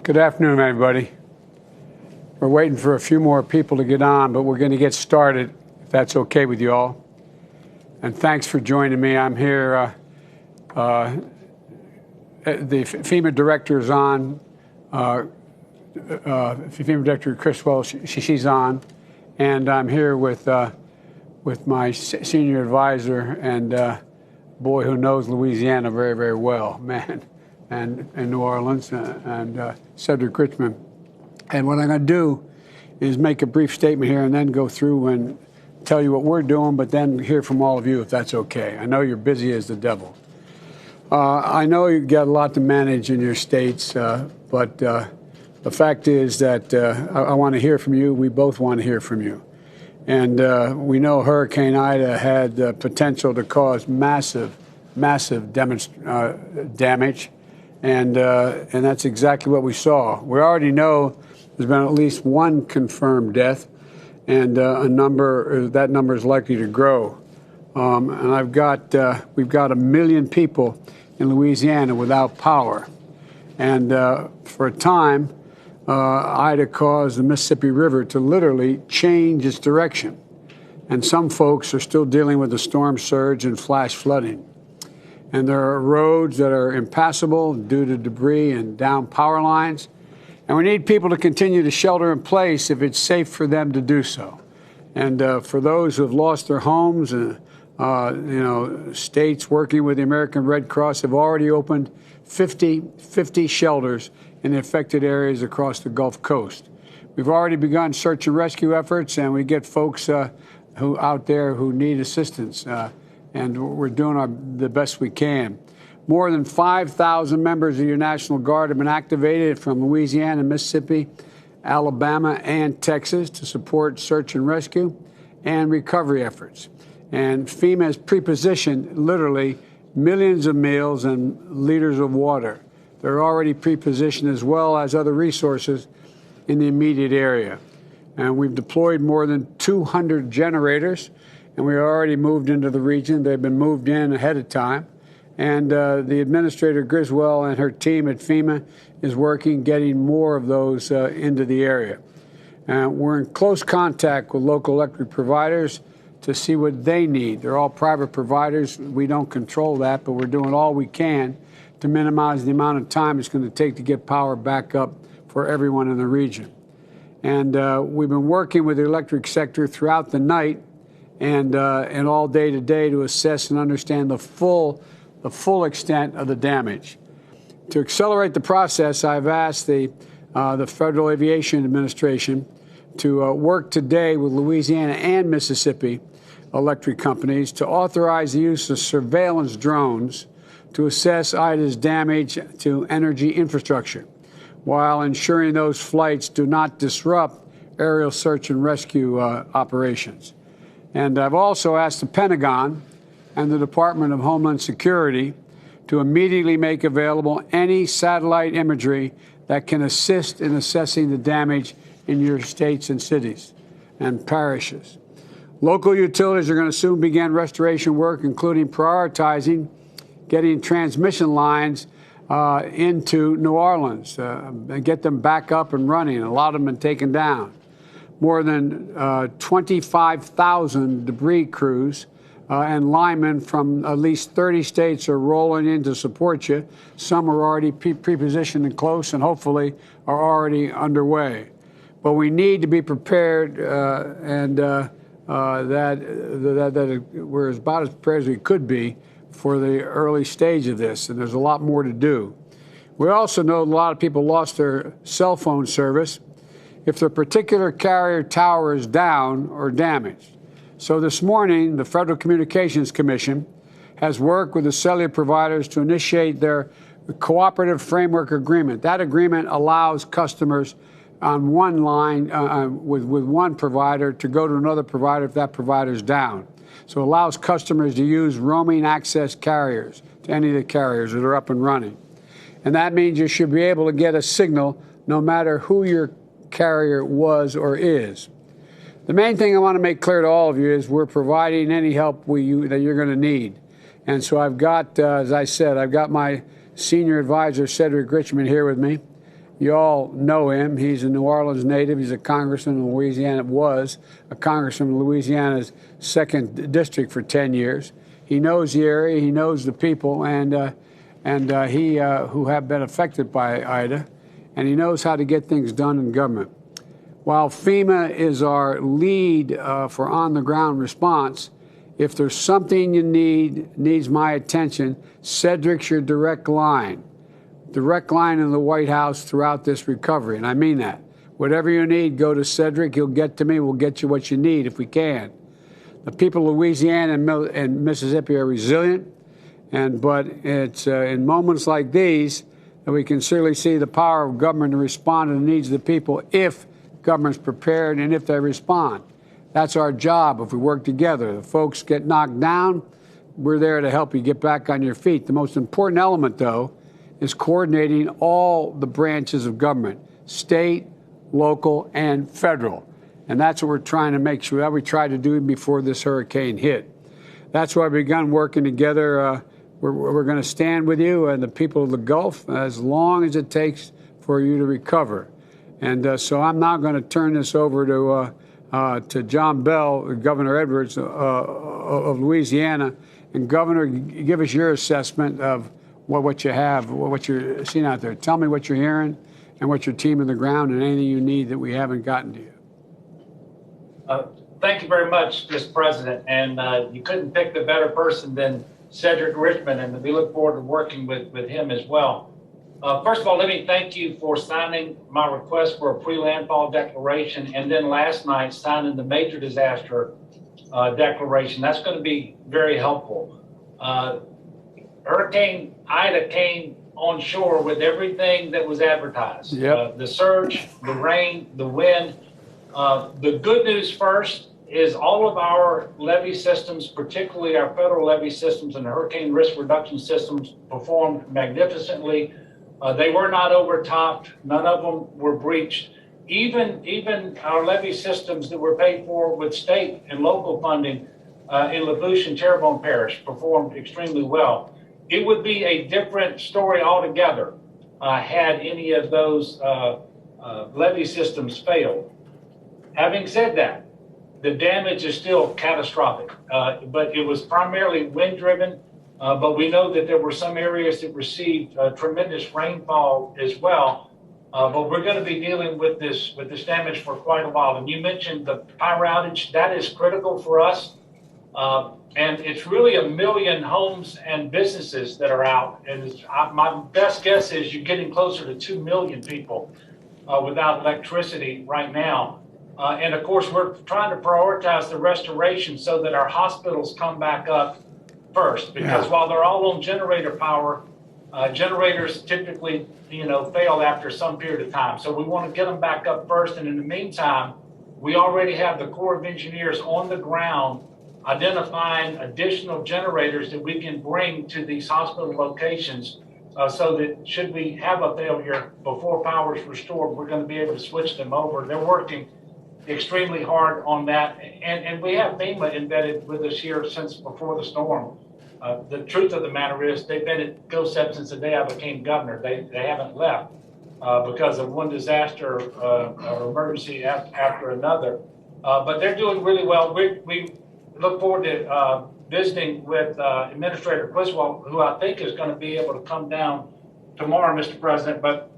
Good afternoon, everybody. We're waiting for a few more people to get on, but we're going to get started, if that's okay with you all. And thanks for joining me. I'm here. The FEMA director is on. FEMA Director Criswell, she's on. And I'm here with my senior advisor and boy who knows Louisiana very, very well, man. And New Orleans, and Cedric Richmond. And what I'm going to do is make a brief statement here and then go through and tell you what we're doing, but then hear from all of you if that's okay. I know you're busy as the devil. I know you've got a lot to manage in your states, but the fact is that I want to hear from you. We both want to hear from you. And we know Hurricane Ida had the potential to cause massive damage. And that's exactly what we saw. We already know there's been at least one confirmed death, and that number is likely to grow. And we've got 1 million people in Louisiana without power. And for a time, Ida caused the Mississippi River to literally change its direction. And some folks are still dealing with the storm surge and flash flooding. And there are roads that are impassable due to debris and down power lines. And we need people to continue to shelter in place if it's safe for them to do so. And for those who have lost their homes, states working with the American Red Cross have already opened 50 shelters in the affected areas across the Gulf Coast. We've already begun search and rescue efforts, and we get folks who out there who need assistance. And we're doing the best we can. More than 5,000 members of your National Guard have been activated from Louisiana, Mississippi, Alabama, and Texas to support search and rescue and recovery efforts. And FEMA has prepositioned literally millions of meals and liters of water. They're already prepositioned as well as other resources in the immediate area. And we've deployed more than 200 generators. And we already moved into the region. They've been moved in ahead of time. And the Administrator Criswell and her team at FEMA is working, getting more of those into the area. We're in close contact with local electric providers to see what they need. They're all private providers. We don't control that, but we're doing all we can to minimize the amount of time it's going to take to get power back up for everyone in the region. And we've been working with the electric sector throughout the night and all day today to assess and understand the full extent of the damage. To accelerate the process, I've asked the Federal Aviation Administration to work today with Louisiana and Mississippi electric companies to authorize the use of surveillance drones to assess Ida's damage to energy infrastructure, while ensuring those flights do not disrupt aerial search and rescue operations. And I've also asked the Pentagon and the Department of Homeland Security to immediately make available any satellite imagery that can assist in assessing the damage in your states and cities and parishes. Local utilities are going to soon begin restoration work, including prioritizing getting transmission lines into New Orleans and get them back up and running. A lot of them have been taken down. More than 25,000 debris crews and linemen from at least 30 states are rolling in to support you. Some are already pre-positioned and close and hopefully are already underway. But we need to be prepared that we're about as prepared as we could be for the early stage of this, and there's a lot more to do. We also know a lot of people lost their cell phone service if their particular carrier tower is down or damaged. So this morning, the Federal Communications Commission has worked with the cellular providers to initiate their cooperative framework agreement. That agreement allows customers on one line with one provider to go to another provider if that provider is down. So it allows customers to use roaming access carriers to any of the carriers that are up and running. And that means you should be able to get a signal no matter who your carrier was or is. The main thing I want to make clear to all of you is we're providing any help that you're going to need. And so I've got, as I said, I've got my senior advisor, Cedric Richmond, here with me. You all know him. He's a New Orleans native. He's a congressman in Louisiana. Was a congressman in Louisiana's 2nd district for 10 years. He knows the area. He knows the people, and he who have been affected by Ida, and he knows how to get things done in government. While FEMA is our lead for on-the-ground response, if there's something you needs my attention, Cedric's your direct line in the White House throughout this recovery, and I mean that. Whatever you need, go to Cedric. He'll get to me. We'll get you what you need if we can. The people of Louisiana and Mississippi are resilient, but it's in moments like these that we can certainly see the power of government to respond to the needs of the people if government's prepared and if they respond. That's our job if we work together. The folks get knocked down, we're there to help you get back on your feet. The most important element, though, is coordinating all the branches of government, state, local, and federal. And that's what we're trying to make sure that we tried to do before this hurricane hit. That's why we've begun working together. We're going to stand with you and the people of the Gulf as long as it takes for you to recover. And so I'm now going to turn this over to John Bell, Governor Edwards of Louisiana. And Governor, give us your assessment of what you have, what you're seeing out there. Tell me what you're hearing and what your team on the ground and anything you need that we haven't gotten to you. Thank you very much, Mr. President. And you couldn't pick the better person than Cedric Richmond, and we look forward to working with him as well. First of all, let me thank you for signing my request for a pre-landfall declaration, and then last night signing the major disaster declaration. That's going to be very helpful. Hurricane Ida came on shore with everything that was advertised. Yep. The surge, the rain, the wind. The good news first is all of our levee systems, particularly our federal levee systems and the hurricane risk reduction systems, performed magnificently. They were not overtopped. None of them were breached. Even our levee systems that were paid for with state and local funding in LaBouche and Terrebonne Parish performed extremely well. It would be a different story altogether had any of those levee systems failed. Having said that, the damage is still catastrophic, but it was primarily wind-driven. But we know that there were some areas that received tremendous rainfall as well. But we're going to be dealing with this damage for quite a while. And you mentioned the power outage. That is critical for us. And it's really 1 million homes and businesses that are out. And my best guess is you're getting closer to 2 million people without electricity right now. And of course, we're trying to prioritize the restoration so that our hospitals come back up first, because while they're all on generator power, generators typically, fail after some period of time. So we want to get them back up first. And in the meantime, we already have the Corps of Engineers on the ground identifying additional generators that we can bring to these hospital locations so that should we have a failure before power is restored, we're going to be able to switch them over. They're working extremely hard on that. And we have FEMA embedded with us here since before the storm. The truth of the matter is they've been at GOSEP since the day I became governor. They haven't left because of one disaster or emergency after another. But they're doing really well. We look forward to visiting with Administrator Criswell, who I think is going to be able to come down tomorrow, Mr. President. But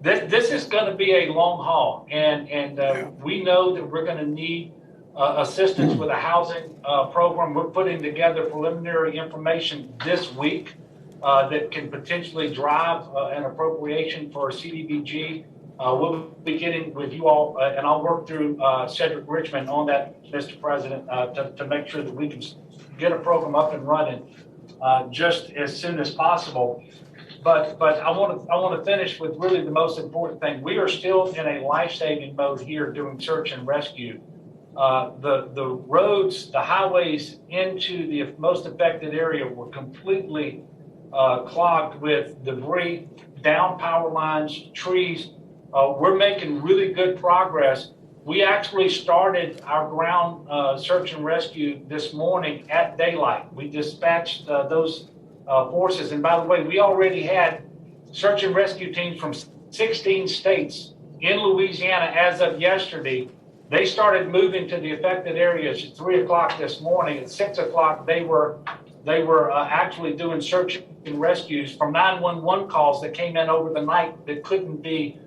this is going to be a long haul, and we know that we're going to need assistance with a housing program. We're putting together preliminary information this week that can potentially drive an appropriation for CDBG. We'll be getting with you all, and I'll work through Cedric Richmond on that, Mr. President, to make sure that we can get a program up and running just as soon as possible. But I want to finish with really the most important thing. We are still in a life-saving mode here doing search and rescue. The roads, the highways into the most affected area were completely clogged with debris, down power lines, trees. We're making really good progress. We actually started our ground search and rescue this morning at daylight. We dispatched those forces. And by the way, we already had search and rescue teams from 16 states in Louisiana as of yesterday. They started moving to the affected areas at 3 o'clock this morning. At 6 o'clock, they were actually doing search and rescues from 911 calls that came in over the night that couldn't be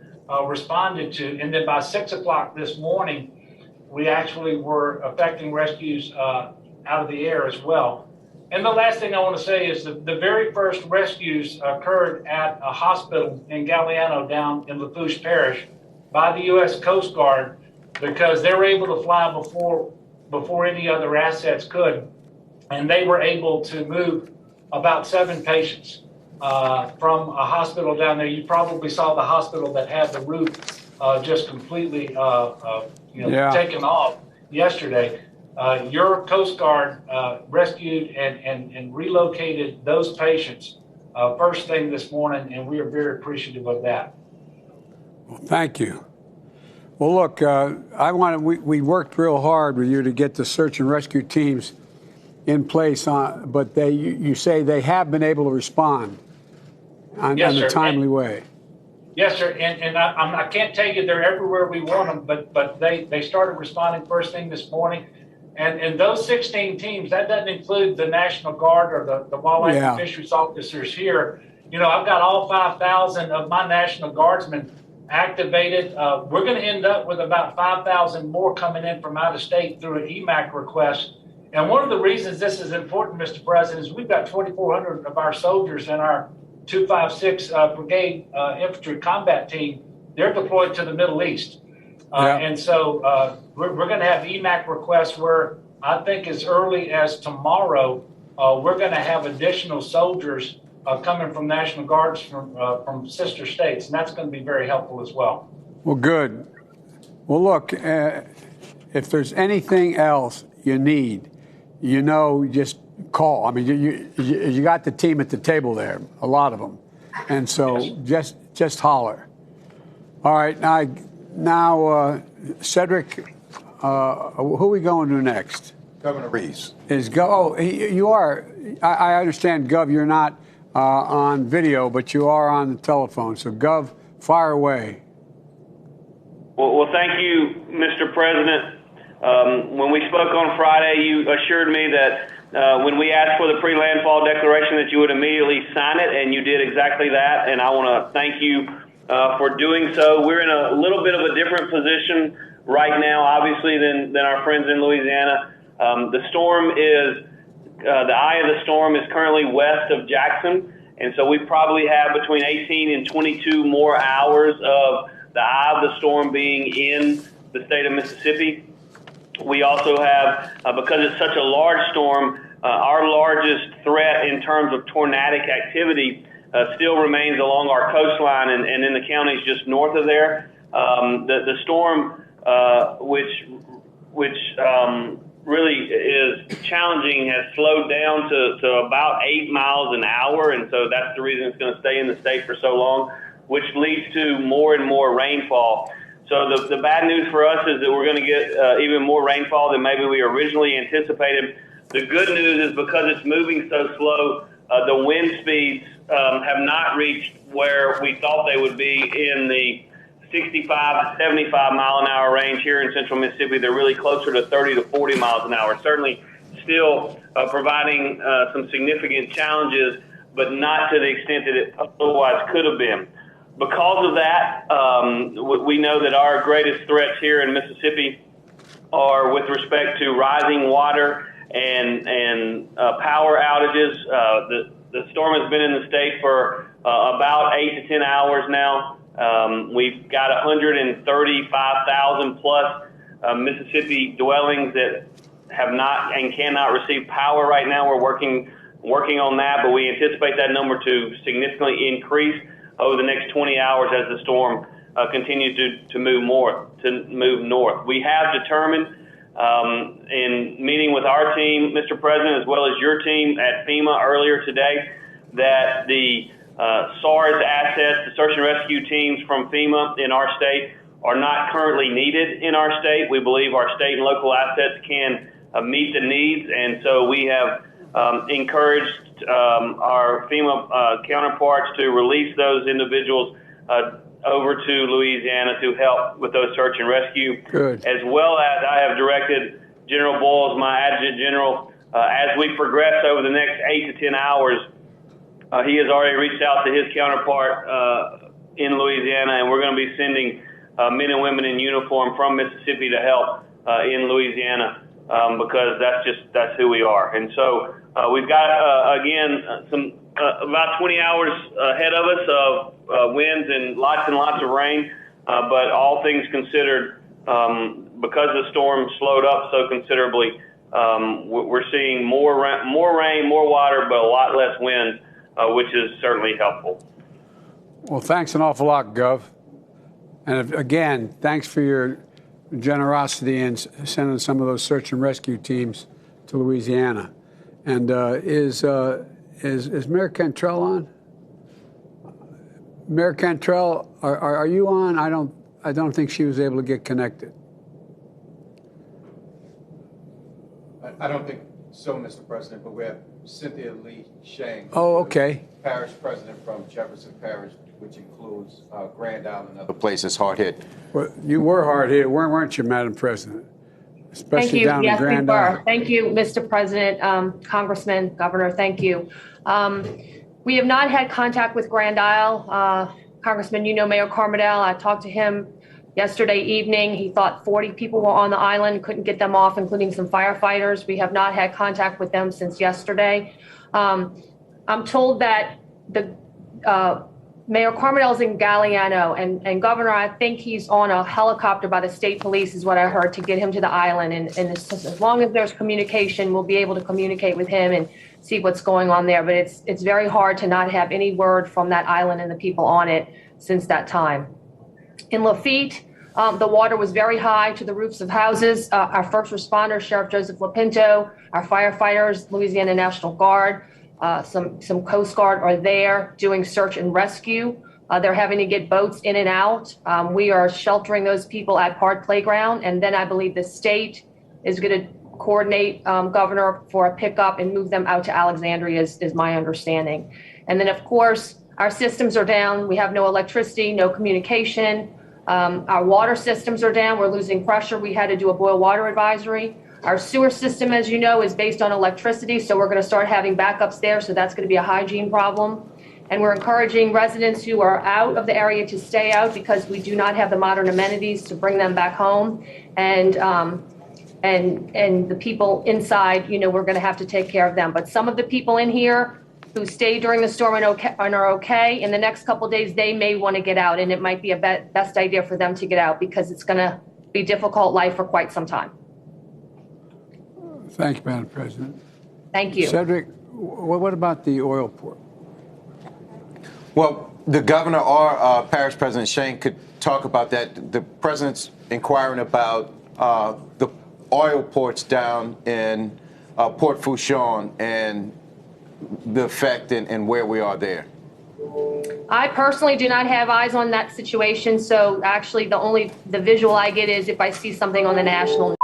responded to. And then by 6 o'clock this morning, we actually were effecting rescues out of the air as well. And the last thing I want to say is the very first rescues occurred at a hospital in Galliano down in Lafourche Parish by the U.S. Coast Guard, because they were able to fly before any other assets could. And they were able to move about 7 patients from a hospital down there. You probably saw the hospital that had the roof just completely taken off yesterday. Your Coast Guard rescued and relocated those patients first thing this morning, and we are very appreciative of that. Well, thank you. Well, look, we worked real hard with you to get the search and rescue teams in place, but you say they have been able to respond in a timely way. Yes, sir. And I can't tell you they're everywhere we want them, but they started responding first thing this morning. And those 16 teams, that doesn't include the National Guard or the Wildlife and Fisheries officers here. I've got all 5,000 of my National Guardsmen activated. We're going to end up with about 5,000 more coming in from out of state through an EMAC request. And one of the reasons this is important, Mr. President, is we've got 2,400 of our soldiers in our 256 Brigade Infantry Combat Team. They're deployed to the Middle East. And so we're going to have EMAC requests where I think as early as tomorrow, we're going to have additional soldiers coming from National Guards from sister states, and that's going to be very helpful as well. Well, good. Well, look, if there's anything else you need, just call. I mean, you got the team at the table there, a lot of them, and so just holler. All right, now Cedric, who are we going to next? Governor Reese. You are. I understand, Gov, you're not on video, but you are on the telephone. So, Gov, fire away. Well, thank you, Mr. President. When we spoke on Friday, you assured me that when we asked for the pre-landfall declaration that you would immediately sign it, and you did exactly that, and I want to thank you for doing so. We're in a little bit of a different position right now, obviously, than our friends in Louisiana. The eye of the storm is currently west of Jackson, and so we probably have between 18 and 22 more hours of the eye of the storm being in the state of Mississippi. We also have, because it's such a large storm, our largest threat in terms of tornadic activity still remains along our coastline and in the counties just north of there. The storm, which really is challenging, has slowed down to about 8 miles an hour, and so that's the reason it's going to stay in the state for so long, which leads to more and more rainfall. So the bad news for us is that we're going to get even more rainfall than maybe we originally anticipated. The good news is because it's moving so slow, the wind speeds have not reached where we thought they would be in the 65 to 75 mile an hour range here in central Mississippi. They're really closer to 30 to 40 miles an hour, certainly still providing some significant challenges, but not to the extent that it otherwise could have been. Because of that, we know that our greatest threats here in Mississippi are with respect to rising water and power outages. The storm has been in the state for about 8 to 10 hours now. We've got 135,000 plus Mississippi dwellings that have not and cannot receive power right now. We're working on that, but we anticipate that number to significantly increase over the next 20 hours as the storm continues to move north. We have determined in meeting with our team, Mr. President, as well as your team at FEMA earlier today, that the SARS assets, the search and rescue teams from FEMA in our state are not currently needed in our state. We believe our state and local assets can meet the needs, and so we have encouraged our FEMA counterparts to release those individuals over to Louisiana to help with those search and rescue. Good. As well as I have directed General Boyles, my Adjutant General, as we progress over the next 8 to 10 hours, he has already reached out to his counterpart in Louisiana, and we're going to be sending men and women in uniform from Mississippi to help in Louisiana because that's who we are. And so we've got some about 20 hours ahead of us of winds and lots of rain. But all things considered, because the storm slowed up so considerably, we're seeing more rain, more water, but a lot less wind, which is certainly helpful. Well, thanks an awful lot, Gov. And again, thanks for your generosity in sending some of those search and rescue teams to Louisiana. And is Mayor Cantrell on? Mayor Cantrell, are you on? I don't think she was able to get connected. I don't think so, Mr. President, but we have Cynthia Lee Shang. Oh, okay. Parish president from Jefferson Parish, which includes Grand Island and other places hard hit. Well, you were hard hit, weren't you, Madam President? Especially Thank you. down in Yes, we Grand were. Island. Thank you, Mr. President, Congressman, Governor. Thank you. We have not had contact with Grand Isle. Congressman, you know Mayor Carmodell. I talked to him yesterday evening. He thought 40 people were on the island, couldn't get them off, including some firefighters. We have not had contact with them since yesterday. I'm told that the Mayor Carmodell's in Galliano, and Governor, I think he's on a helicopter by the state police, is what I heard, to get him to the island. And as long as there's communication, we'll be able to communicate with him and see what's going on there. But it's very hard to not have any word from that island and the people on it since that time. In Lafitte, the water was very high to the roofs of houses. Our first responders, Sheriff Joseph Lapinto, our firefighters, Louisiana National Guard, some Coast Guard are there doing search and rescue. They're having to get boats in and out. We are sheltering those people at Park Playground. And then I believe the state is going to coordinate, Governor, for a pickup and move them out to Alexandria is my understanding. And then, of course, our systems are down. We have no electricity, no communication. Our water systems are down. We're losing pressure. We had to do a boil water advisory. Our sewer system, as you know, is based on electricity, so we're going to start having backups there, so that's going to be a hygiene problem. And we're encouraging residents who are out of the area to stay out because we do not have the modern amenities to bring them back home. And the people inside, you know, we're going to have to take care of them. But some of the people in here who stayed during the storm and are okay, in the next couple of days, they may want to get out, and it might be a best idea for them to get out because it's going to be difficult life for quite some time. Thank you, Madam President. Thank you. Cedric, what about the oil port? Well, the governor or Parish President Shane could talk about that. The president's inquiring about the oil ports down in Port Fourchon and the effect and where we are there. I personally do not have eyes on that situation, so actually the visual I get is if I see something on the national